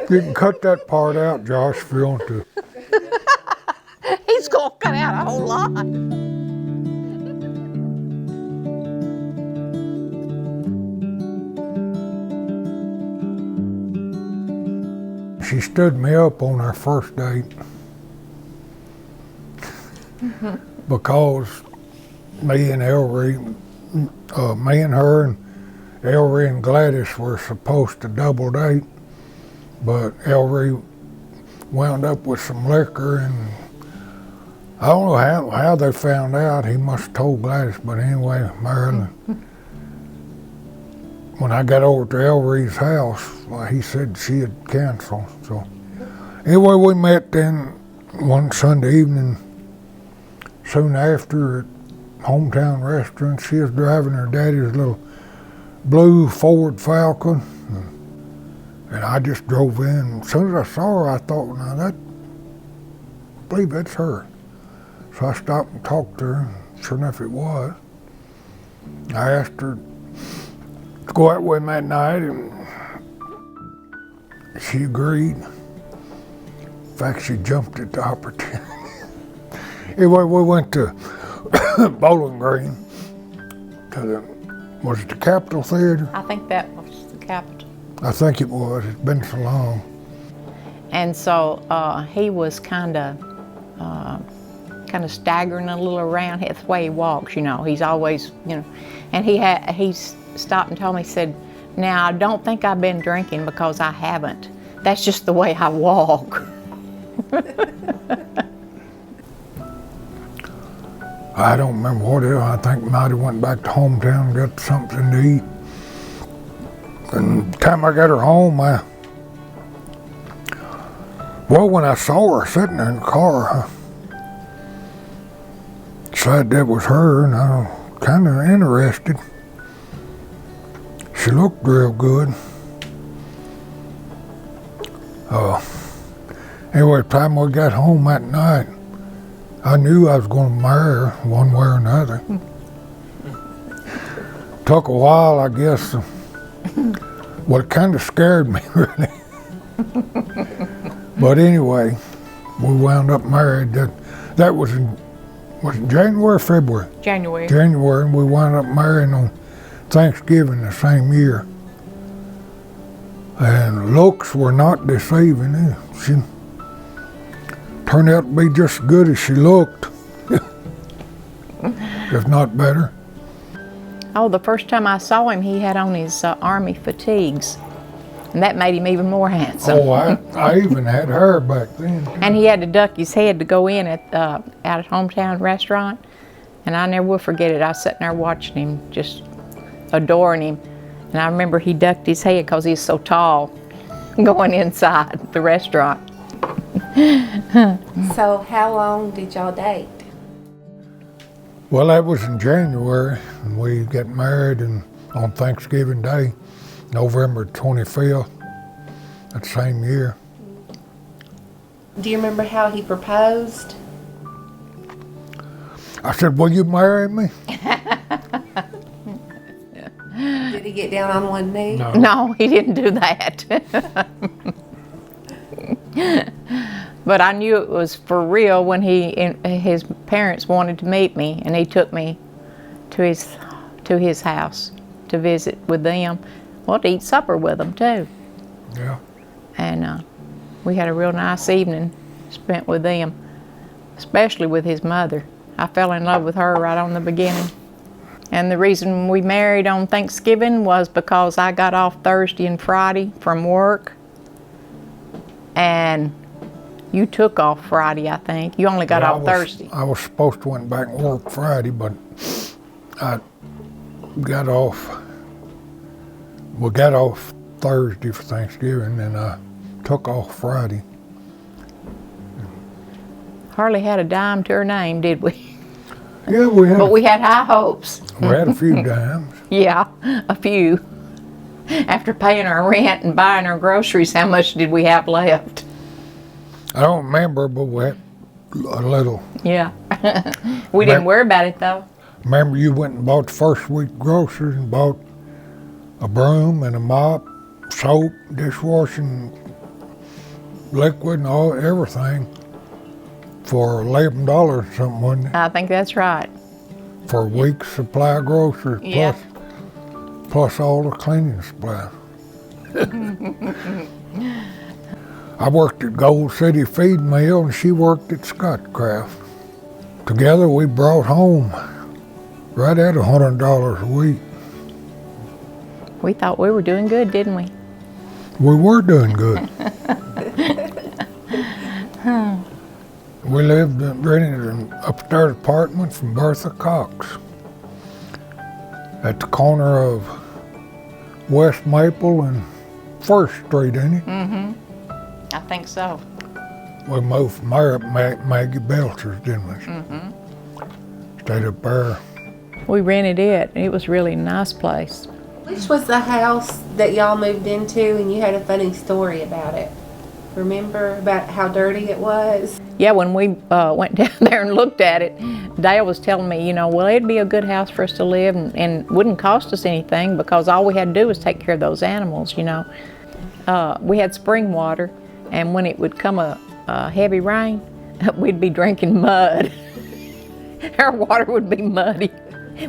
You can cut that part out, Josh, if you want to. He's gonna cut out a whole lot. She stood me up on our first date because me and Ellery, me and her and Ellery and Gladys were supposed to double date, but Ellery wound up with some liquor, and I don't know how they found out. He must have told Gladys, but anyway, Marilyn, when I got over to Ellery's house, well, he said she had canceled. So anyway, we met then one Sunday evening soon after at Hometown Restaurant. She was driving her daddy's little blue Ford Falcon, and I just drove in. As soon as I saw her, I thought, now I believe that's her. So I stopped and talked to her, and sure enough it was. I asked her to go out with him that night, and she agreed. In fact, she jumped at the opportunity. Anyway, we went to Bowling Green, to was it the Capitol Theater? I think that was the Capitol. I think it was. It's been so long. And so he was kind of staggering a little around. That's the way he walks, you know. He's always, you know. And he stopped and told me, he said, "Now, I don't think I've been drinking because I haven't. That's just the way I walk." I don't remember what else. I think might have went back to Hometown and got something to eat. And the time I got her home, when I saw her sitting there in the car, I decided that was her, and I was kind of interested. She looked real good. Anyway, the time we got home that night, I knew I was going to marry her one way or another. Took a while, I guess. Well, it kind of scared me, really. But anyway, we wound up married. That was in January or February? January. January, and we wound up marrying on Thanksgiving the same year. And looks were not deceiving. She turned out to be just as good as she looked, if not better. Oh, the first time I saw him, he had on his Army fatigues, and that made him even more handsome. Oh, I even had hair back then. And he had to duck his head to go in out at Hometown Restaurant, and I never will forget it. I was sitting there watching him, just adoring him, and I remember he ducked his head because he's so tall, going inside the restaurant. So how long did y'all date? Well, that was in January, and we got married on Thanksgiving Day, November 25th, that same year. Do you remember how he proposed? I said, "Will you marry me?" Did he get down on one knee? No. No, he didn't do that. But I knew it was for real when his parents wanted to meet me, and he took me to his house to visit with them. Well, to eat supper with them too. Yeah. And we had a real nice evening spent with them, especially with his mother. I fell in love with her right on the beginning. And the reason we married on Thanksgiving was because I got off Thursday and Friday from work, and you took off Friday, I think. You only got off Thursday. I was supposed to went back and work Friday, but I got off. We got off Thursday for Thanksgiving, and I took off Friday. Hardly had a dime to her name, did we? Yeah, we had. But we had high hopes. We had a few dimes. Yeah, a few. After paying our rent and buying our groceries, how much did we have left? I don't remember, but we had a little. Yeah. We didn't worry about it, though. Remember, you went and bought the first week groceries and bought a broom and a mop, soap, dishwashing, liquid and all everything for $11 something, wasn't it? I think that's right. For a week's supply of groceries, Yeah. plus all the cleaning supplies. I worked at Gold City Feed Mill and she worked at Scotcraft. Together we brought home right at $100 a week. We thought we were doing good, didn't we? We were doing good. We rented an upstairs apartment from Bertha Cox at the corner of West Maple and First Street, ain't it? Mm-hmm. I think so. We moved from there up Maggie Belcher's, didn't we? Mm-hmm. Stayed up there. We rented it. It was really a nice place. Which was the house that y'all moved into and you had a funny story about it? Remember about how dirty it was? Yeah, when we went down there and looked at it, Dale was telling me, well, it'd be a good house for us to live and wouldn't cost us anything because all we had to do was take care of those animals, We had spring water, and when it would come a heavy rain, we'd be drinking mud. Our water would be muddy.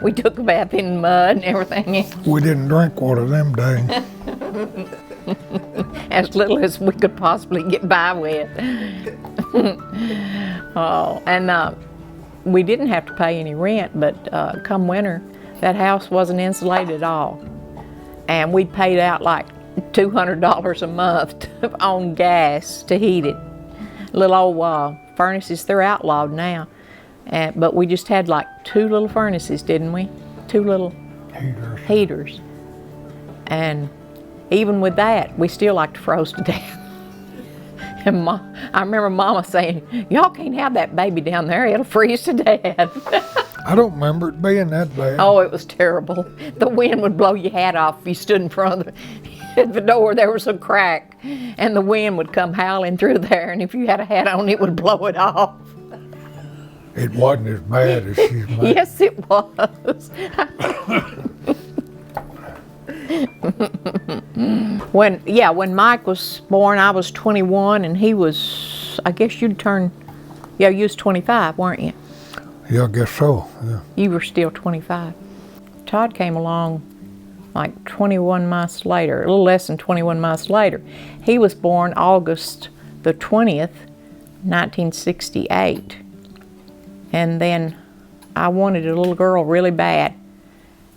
We took a bath in mud and everything. We didn't drink water them days. As little as we could possibly get by with. We didn't have to pay any rent, but come winter, that house wasn't insulated at all. And we paid out like $200 a month on gas to heat it. Little old furnaces, they're outlawed now. But we just had like 2 little furnaces, didn't we? 2 little heaters. And even with that, we still like to froze to death. And I remember Mama saying, y'all can't have that baby down there, it'll freeze to death. I don't remember it being that bad. Oh, it was terrible. The wind would blow your hat off if you stood in front of the door. There was a crack, and the wind would come howling through there, and if you had a hat on, it would blow it off. It wasn't as bad as she's made. Yes, it was. When Mike was born, I was 21, and he was, I guess you was 25, weren't you? Yeah, I guess so, yeah. You were still 25. Todd came along like 21 months later, a little less than 21 months later. He was born August the 20th, 1968. And then I wanted a little girl really bad.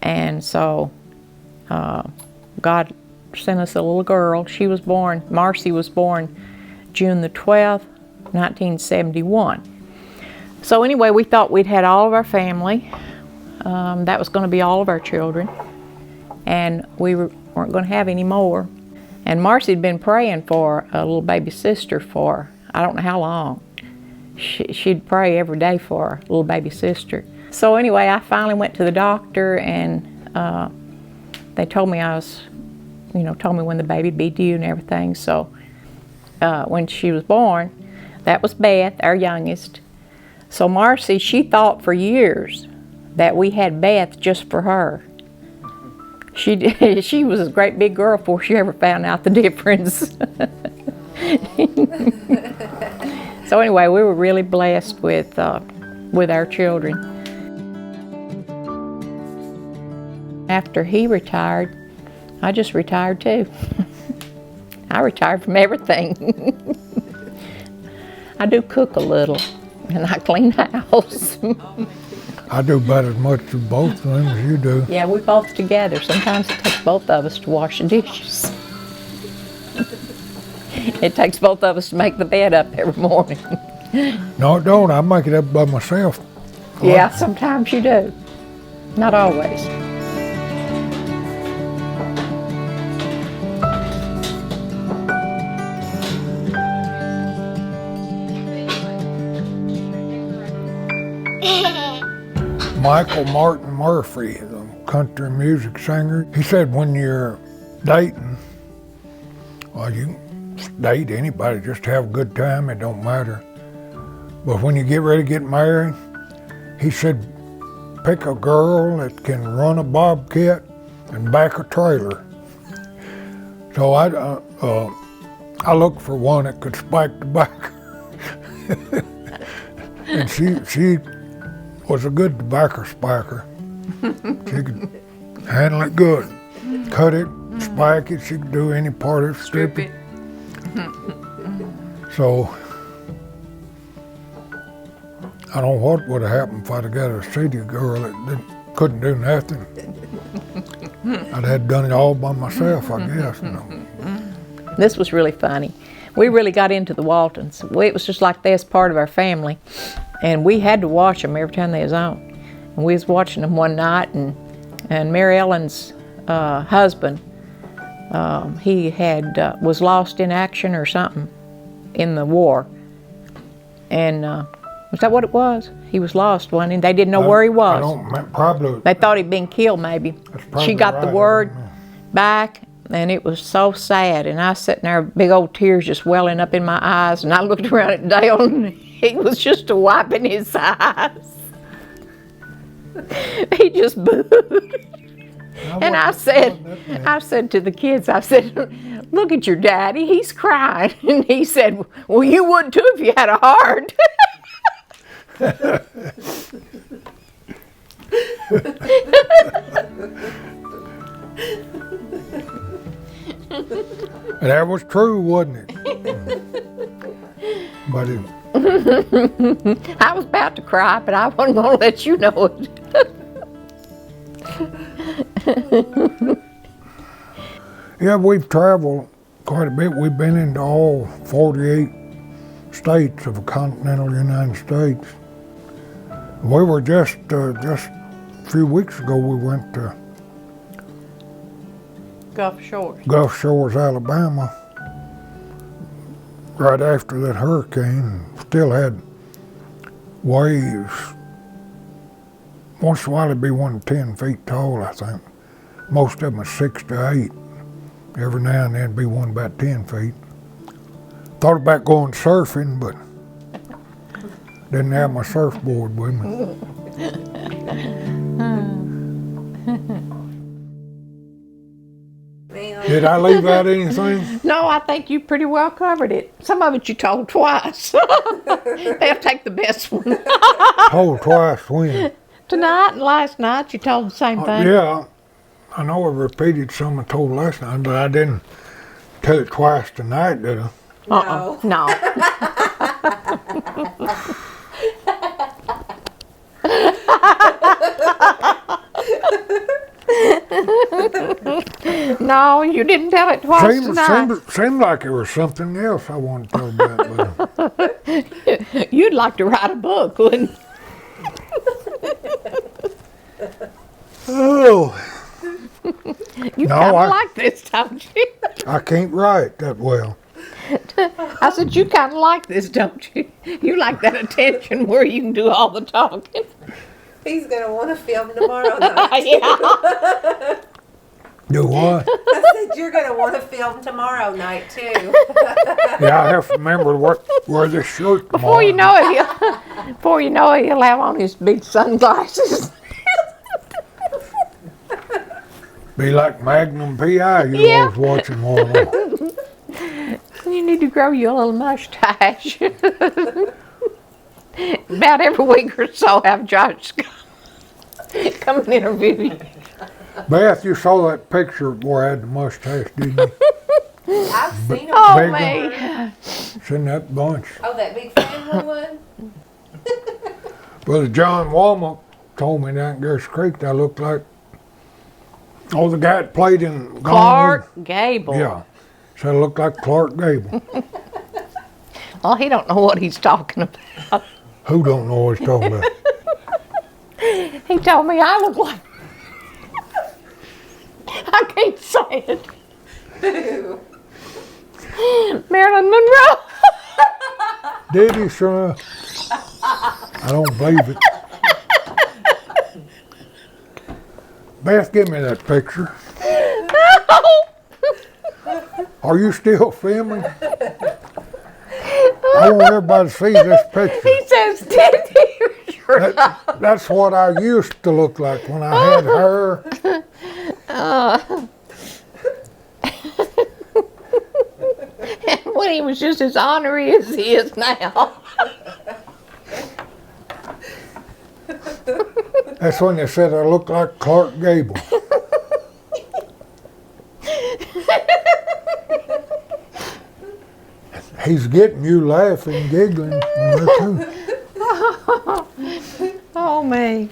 And so God sent us a little girl. Marcy was born June the 12th, 1971. So anyway, we thought we'd had all of our family. That was going to be all of our children. And we weren't going to have any more. And Marcy had been praying for a little baby sister for I don't know how long. She'd pray every day for a little baby sister. So anyway, I finally went to the doctor, and they told me told me when the baby'd be due and everything. So when she was born, that was Beth, our youngest. So Marcy, she thought for years that we had Beth just for her. She was a great big girl before she ever found out the difference. So anyway, we were really blessed with our children. After he retired, I just retired too. I retired from everything. I do cook a little, and I clean house. I do about as much of both of them as you do. Yeah, we both together. Sometimes it takes both of us to wash the dishes. It takes both of us to make the bed up every morning. No, it don't. I make it up by myself. Yeah, sometimes you do. Not always. Michael Martin Murphy, the country music singer, he said when you're dating, well, you can date anybody, just have a good time, it don't matter. But when you get ready to get married, he said, pick a girl that can run a bobcat and back a trailer. So I looked for one that could spike the back. And she was a good tobacco spiker. She could handle it good. Cut it, spike it, she could do any part of it, strip it. So, I don't know what would have happened if I'd have got a city girl that couldn't do nothing. I'd have done it all by myself, I guess. You know. This was really funny. We really got into the Waltons. It was just like this part of our family. And we had to watch them every time they was on. And we was watching them one night, and Mary Ellen's husband, he had was lost in action or something in the war. And was that what it was? He was lost, wasn't he? They didn't know where he was. I don't, probably. They thought he'd been killed, maybe. She got the word back, and it was so sad. And I was sitting there, big old tears just welling up in my eyes. And I looked around at Dale, and he was just wiping his eyes. He just booed. And I said to the kids, I said, look at your daddy, he's crying. And he said, well, you would too if you had a heart. And that was true, wasn't it? But I was about to cry, but I wasn't going to let you know it. yeah, we've traveled quite a bit. We've been into all 48 states of the continental United States. We were just a few weeks ago, we went to Gulf Shores, Alabama, right after that hurricane. Still had waves. Once in a while it'd be 10 feet tall, I think. Most of them are 6 to 8. Every now and then it'd be one about 10 feet. Thought about going surfing, but didn't have my surfboard with me. Did I leave out anything? No, I think you pretty well covered it. Some of it you told twice. They'll take the best one. Told twice when? Tonight and last night you told the same thing. Yeah, I know I repeated some I told last night, but I didn't tell it twice tonight, did I? No. No, you didn't tell it twice tonight. Seemed like there was something else I wanted to tell about. But you'd like to write a book, wouldn't you? Oh. You kind of like this, don't you? I can't write that well. I said, you kind of like this, don't you? You like that attention where you can do all the talking. He's going to want to film tomorrow night. Yeah. Do what? I said, you're going to want to film tomorrow night, too. Yeah, I have to remember wear this shirt tomorrow. Before you know it, he'll have on his big sunglasses. Be like Magnum P.I. You always watching one of them. You need to grow you a little mustache. About every week or so, have Josh come and interview you. Beth, you saw that picture where I had the mustache, didn't you? I've seen him. Oh, Big me. It's in that bunch. Oh, that big family one? Brother John Walma told me down at Garris Creek I looked like, the guy that played in Clark Gable. Yeah. Said I looked like Clark Gable. Well, he don't know what he's talking about. Who don't know what he's talking about? He told me I look like... I can't say it. Who? Marilyn Monroe. Did he, son? I don't believe it. Beth, give me that picture. Are you still filming? I want everybody to see this picture. He says, did he? That's what I used to look like when I had hair. And he was just as ornery as he is now. That's when they said I looked like Clark Gable. He's getting you laughing, giggling on there too. Oh, me.